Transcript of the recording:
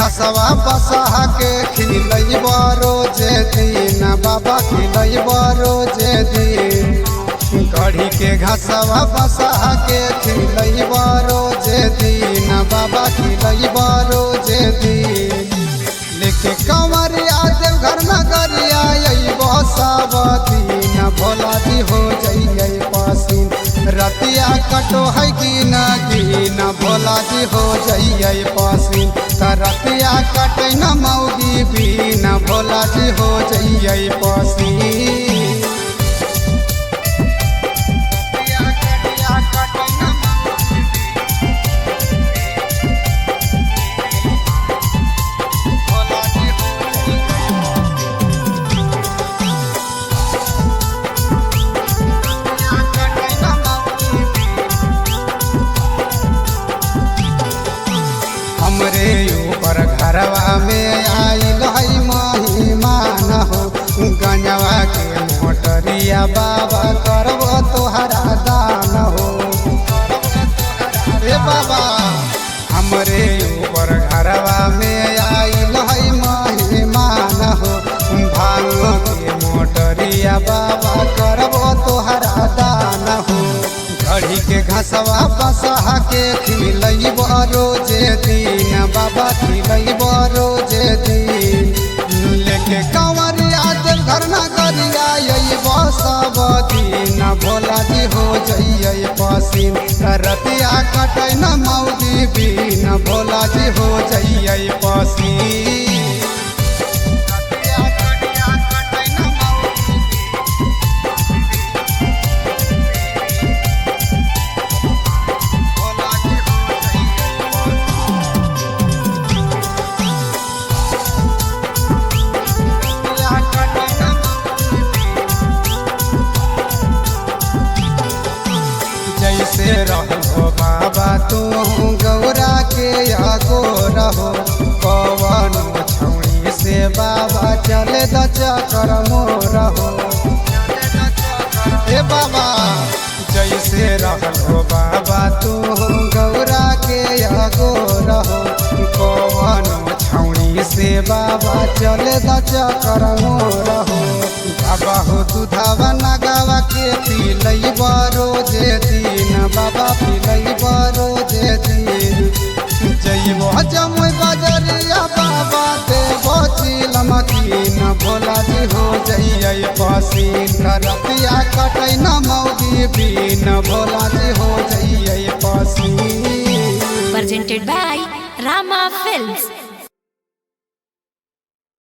घसवा बसा के खिलैब रोजे दिन बाबा खिलैब रोजे दिन गढ़ी के घसवा बसा के खिलैब रोजे दिन बाबा खिलैब रोजे दिन लेके कंवरिया देव घर नगरिया सब दिन भोला जी हो जाइए पसीन रतिया कटो है गिन भोला जी हो जाइए पसीन रतिया कटे न मौगी बीन भोला जी हो जाइए पसीन हमरे ऊपर घरवा में आइल है महिमान हो गंजवा के मोटरिया बाबा करब तोहरा दान हो ए बाबा हमरे ऊपर घरवा में आइल है महिमान हो भांग के मोटरिया बाबा करब तोहरा दान हो घड़ी के घसवा बसा के खिलैब रोजे दिन बाबा खिलैब रोजे दिन लेके कंवरिया देव घर नगरिया सब दिन भोला जी हो जाइए पसीन रतिया कटे न मौगी बीन भोला जी हो जाइए पसीन जैसे रहो बाबा तू गौरा के आगो रहो पवन छौड़ी से बाबा चले द चकर मोरहो हे बाबा जैसे रहो बाबा तू गौरा के आगो रहो पवन छौड़ी से बाबा चले द चकर मोरहो बाबा हो दूधावा नगावा के पिलैब रोजे दिन बाबा पिलैब रोजे दिन जइब जमुई बजरिया बाबा देव चिलमकीन भोला जी हो जाइए पसीन रतिया कटे न मौगी बीन भोला जी हो जाइए पसीन Presented by Rama Films.